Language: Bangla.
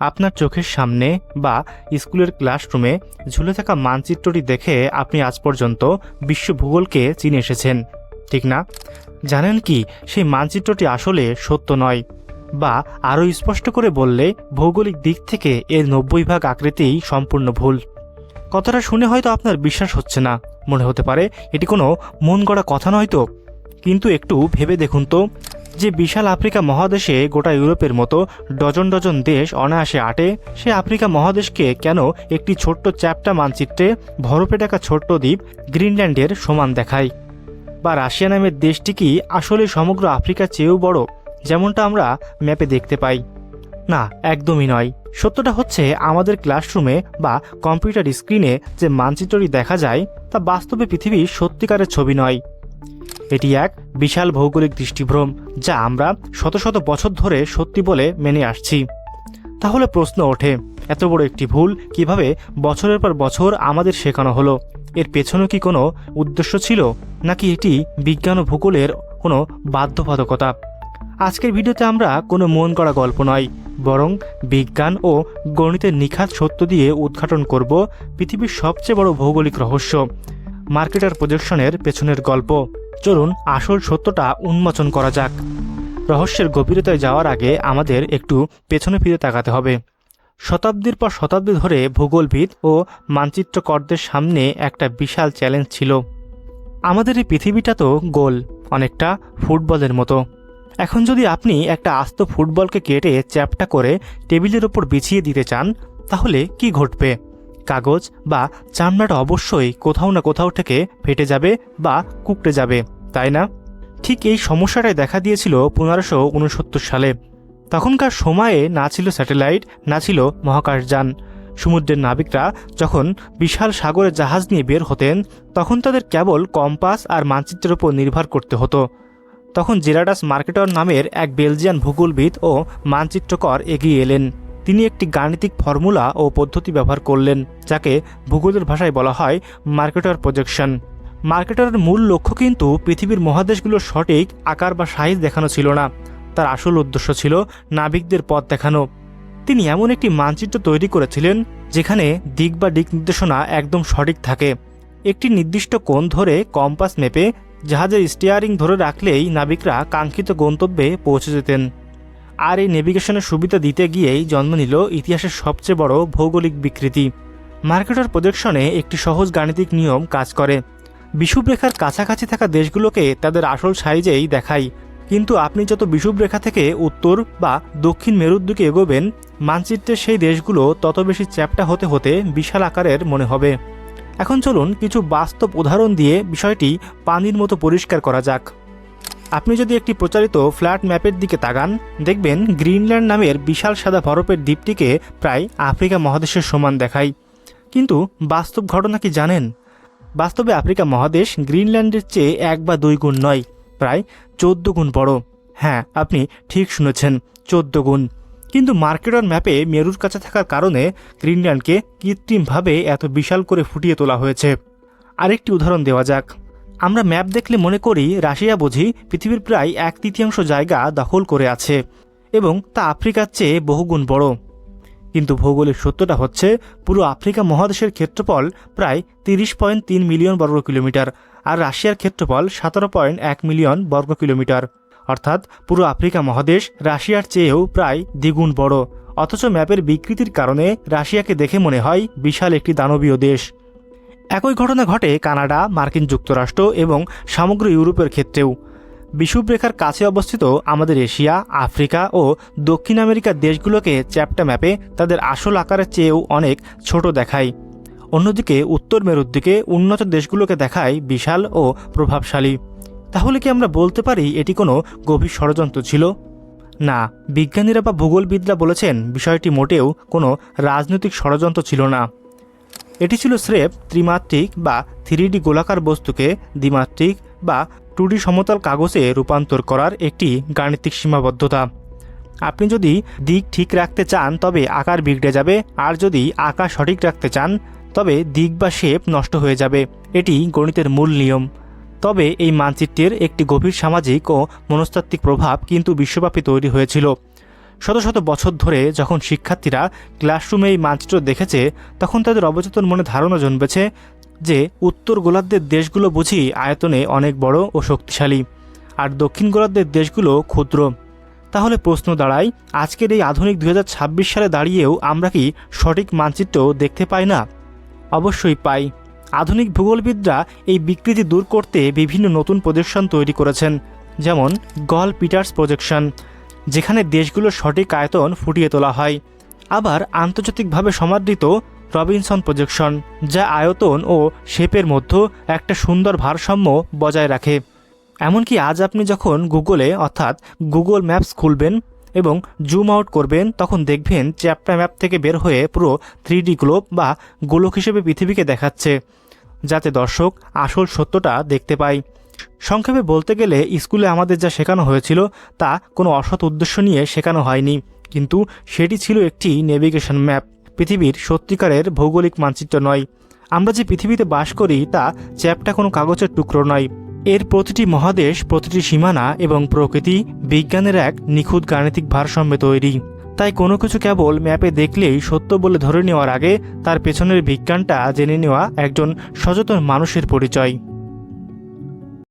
আপনার চোখের সামনে বা স্কুলের ক্লাসরুমে ঝুলে থাকা মানচিত্রটি দেখে আপনি আজ পর্যন্ত বিশ্ব ভূগোলকে চিনে এসেছেন, ঠিক না? জানেন কি, সেই মানচিত্রটি আসলে সত্য নয়, বা আরও স্পষ্ট করে বললে ভৌগোলিক দিক থেকে এর 90% আকৃতিই সম্পূর্ণ ভুল। কথাটা শুনে হয়তো আপনার বিশ্বাস হচ্ছে না, মনে হতে পারে এটি কোনো মন গড়া কথা নয় তো। কিন্তু একটু ভেবে দেখুন তো, যে বিশাল আফ্রিকা মহাদেশে গোটা ইউরোপের মতো ডজন ডজন দেশ অনায়াসে আটে, সে আফ্রিকা মহাদেশকে কেন একটি ছোট্ট চ্যাপ্টা মানচিত্রে বরফে ঢাকা ছোট্ট দ্বীপ গ্রিনল্যান্ডের সমান দেখায়? বা রাশিয়া নামের দেশটি কি আসলে সমগ্র আফ্রিকার চেয়েও বড়, যেমনটা আমরা ম্যাপে দেখতে পাই? না, একদমই নয়। সত্যটা হচ্ছে, আমাদের ক্লাসরুমে বা কম্পিউটার স্ক্রিনে যে মানচিত্রটি দেখা যায় তা বাস্তবে পৃথিবীর সত্যিকারের ছবি নয়। এটি এক বিশাল ভৌগোলিক দৃষ্টিভ্রম, যা আমরা শত শত বছর ধরে সত্যি বলে মেনে আসছি। তাহলে প্রশ্ন ওঠে, এত বড় একটি ভুল কিভাবে বছরের পর বছর আমাদের শেখানো হলো? এর পেছনে কি কোনো উদ্দেশ্য ছিল, নাকি এটি বিজ্ঞান ও ভূগোলের কোনো বাধ্যবাধকতা? আজকের ভিডিওতে আমরা কোনো মন গড়া গল্প নয়, বরং বিজ্ঞান ও গণিতের নিখাত সত্য দিয়ে উদ্ঘাটন করব পৃথিবীর সবচেয়ে বড় ভৌগোলিক রহস্য, মার্কেটার প্রজেকশনের পেছনের গল্প। চলুন আসল সত্যটা উন্মোচন করা যাক। রহস্যের গভীরতায় যাওয়ার আগে আমাদের একটু পেছনে ফিরে তাকাতে হবে। শতাব্দীর পর শতাব্দী ধরে ভূগোলবিদ ও মানচিত্রকরদের সামনে একটা বিশাল চ্যালেঞ্জ ছিল। আমাদের এই পৃথিবীটা তো গোল, অনেকটা ফুটবলের মতো। এখন যদি আপনি একটা আস্ত ফুটবলকে কেটে চ্যাপ্টা করে টেবিলের ওপর বিছিয়ে দিতে চান, তাহলে কি ঘটবে? কাগজ বা চামড়াটা অবশ্যই কোথাও না কোথাও থেকে ফেটে যাবে বা কুঁকড়ে যাবে, তাই না? ঠিক এই সমস্যাটাই দেখা দিয়েছিল 1569 সালে। তখনকার সময়ে না ছিল স্যাটেলাইট, না ছিল মহাকাশযান। সমুদ্রের নাবিকরা যখন বিশাল সাগরে জাহাজ নিয়ে বের হতেন, তখন তাদের কেবল কম্পাস আর মানচিত্রের উপর নির্ভর করতে হতো। তখন জেরাডাস মার্কেটর নামের এক বেলজিয়ান ভূগোলবিদ ও মানচিত্রকর এগিয়ে এলেন। তিনি একটি গাণিতিক ফর্মুলা ও পদ্ধতি ব্যবহার করলেন, যাকে ভূগোলের ভাষায় বলা হয় মার্কেটর প্রজেকশন। মার্কেটরের মূল লক্ষ্য কিন্তু পৃথিবীর মহাদেশগুলোর সঠিক আকার বা সাইজ দেখানো ছিল না। তার আসল উদ্দেশ্য ছিল নাবিকদের পথ দেখানো। তিনি এমন একটি মানচিত্র তৈরি করেছিলেন যেখানে দিক বা দিক নির্দেশনা একদম সঠিক থাকে। একটি নির্দিষ্ট কোণ ধরে কম্পাস মেপে জাহাজের স্টিয়ারিং ধরে রাখলেই নাবিকরা কাঙ্ক্ষিত গন্তব্যে পৌঁছে যেতেন। আর এই নেভিগেশনের সুবিধা দিতে গিয়েই জন্ম নিল ইতিহাসের সবচেয়ে বড় ভৌগোলিক বিকৃতি। মার্কেটর প্রজেকশনে একটি সহজ গাণিতিক নিয়ম কাজ করে। বিষুবরেখার কাছাকাছি থাকা দেশগুলোকে তাদের আসল সাইজেই দেখায়, কিন্তু আপনি যত বিষুবরেখা থেকে উত্তর বা দক্ষিণ মেরুর দিকে এগোবেন, মানচিত্রের সেই দেশগুলো তত বেশি চ্যাপ্টা হতে হতে বিশাল আকারের মনে হবে। এখন চলুন কিছু বাস্তব উদাহরণ দিয়ে বিষয়টি পানির মতো পরিষ্কার করা যাক। আপনি যদি একটি প্রচারিত ফ্ল্যাট ম্যাপের দিকে তাকান, দেখবেন গ্রিনল্যান্ড নামের বিশাল সাদা বরফের দ্বীপটিকে প্রায় আফ্রিকা মহাদেশের সমান দেখায়। কিন্তু বাস্তব ঘটনা কি জানেন? বাস্তবে আফ্রিকা মহাদেশ গ্রিনল্যান্ডের চেয়ে 1 বা 2 গুণ নয়, প্রায় 14 গুণ বড়। হ্যাঁ, আপনি ঠিক শুনেছেন, 14 গুণ। কিন্তু মার্কেটর ম্যাপে মেরুর কাছে থাকার কারণে গ্রিনল্যান্ডকে কৃত্রিমভাবে এত বিশাল করে ফুটিয়ে তোলা হয়েছে। আরেকটি উদাহরণ দেওয়া যাক। আমরা ম্যাপ দেখলে মনে করি রাশিয়া বুঝি পৃথিবীর প্রায় 1/3 জায়গা দখল করে আছে এবং তা আফ্রিকার চেয়ে বহুগুণ বড়। কিন্তু ভৌগোলিক সত্যটা হচ্ছে, পুরো আফ্রিকা মহাদেশের ক্ষেত্রফল প্রায় 30.3 মিলিয়ন বর্গ কিলোমিটার, আর রাশিয়ার ক্ষেত্রফল 17.1 মিলিয়ন বর্গ কিলোমিটার। অর্থাৎ পুরো আফ্রিকা মহাদেশ রাশিয়ার চেয়েও প্রায় দ্বিগুণ বড়। অথচ ম্যাপের বিকৃতির কারণে রাশিয়াকে দেখে মনে হয় বিশাল একটি দানবীয় দেশ। একই ঘটনা ঘটে কানাডা, মার্কিন যুক্তরাষ্ট্র এবং সমগ্র ইউরোপের ক্ষেত্রেও। বিষুবরেখার কাছে অবস্থিত আমাদের এশিয়া, আফ্রিকা ও দক্ষিণ আমেরিকার দেশগুলোকে চ্যাপ্টা ম্যাপে তাদের আসল আকারের চেয়েও অনেক ছোট দেখায়। অন্যদিকে উত্তর মেরুর দিকে উন্নত দেশগুলোকে দেখায় বিশাল ও প্রভাবশালী। তাহলে কি আমরা বলতে পারি এটি কোনো গভীর ষড়যন্ত্র ছিল? না, বিজ্ঞানীরা বা ভূগোলবিদরা বলেছেন বিষয়টি মোটেও কোনো রাজনৈতিক ষড়যন্ত্র ছিল না। এটি ছিল স্রেফ ত্রিমাত্রিক বা 3D গোলাকার বস্তুকে দ্বিমাত্রিক বা 2D সমতল কাগজে রূপান্তর করার একটি গাণিতিক সীমাবদ্ধতা। আপনি যদি দিক ঠিক রাখতে চান তবে আকার বিগড়ে যাবে, আর যদি আকার সঠিক রাখতে চান তবে দিক বা শেপ নষ্ট হয়ে যাবে। এটি গণিতের মূল নিয়ম। তবে এই মানচিত্রের একটি গভীর সামাজিক ও মনস্তাত্ত্বিক প্রভাব কিন্তু বিশ্বব্যাপী তৈরি হয়েছিল। শত শত বছর ধরে যখন শিক্ষার্থীরা ক্লাসরুমে এই মানচিত্র দেখেছে, তখন তাদের অবচেতন মনে ধারণা জন্মেছে যে উত্তর গোলার্ধের দেশগুলো বুঝি আয়তনে অনেক বড় ও শক্তিশালী, আর দক্ষিণ গোলার্ধের দেশগুলো ক্ষুদ্র। তাহলে প্রশ্ন দাঁড়ায়, আজকের এই আধুনিক 2026 সালে দাঁড়িয়েও আমরা কি সঠিক মানচিত্র দেখতে পাই না? অবশ্যই পাই। আধুনিক ভূগোলবিদরা এই বিকৃতি দূর করতে বিভিন্ন নতুন প্রজেকশন তৈরি করেছেন, যেমন গল পিটার্স প্রজেকশন, যেখানে দেশগুলোর সঠিক আয়তন ফুটিয়ে তোলা হয়। আবার আন্তর্জাতিকভাবে সমাদৃত রবিনসন প্রজেকশন, যা আয়তন ও শেপের মধ্যে একটা সুন্দর ভারসাম্য বজায় রাখে। এমনকি আজ আপনি যখন গুগলে অর্থাৎ গুগল ম্যাপস খুলবেন এবং জুম আউট করবেন, তখন দেখবেন চ্যাপ্টার ম্যাপ থেকে বের হয়ে পুরো 3D গ্লোব বা গোলক হিসেবে পৃথিবীকে দেখাচ্ছে, যাতে দর্শক আসল সত্যটা দেখতে পায়। সংক্ষেপে বলতে গেলে, স্কুলে আমাদের যা শেখানো হয়েছিল তা কোনো অসৎ উদ্দেশ্য নিয়ে শেখানো হয়নি, কিন্তু সেটি ছিল একটি নেভিগেশন ম্যাপ, পৃথিবীর সত্যিকারের ভৌগোলিক মানচিত্র নয়। আমরা যে পৃথিবীতে বাস করি তা চ্যাপ্টা কোনো কাগজের টুকরো নয়। এর প্রতিটি মহাদেশ, প্রতিটি সীমানা এবং প্রকৃতি বিজ্ঞানের এক নিখুঁত গাণিতিক ভারসাম্যে তৈরি। তাই কোনো কিছু কেবল ম্যাপে দেখলেই সত্য বলে ধরে নেওয়ার আগে তার পেছনের বিজ্ঞানটা জেনে নেওয়া একজন সচেতন মানুষের পরিচয়।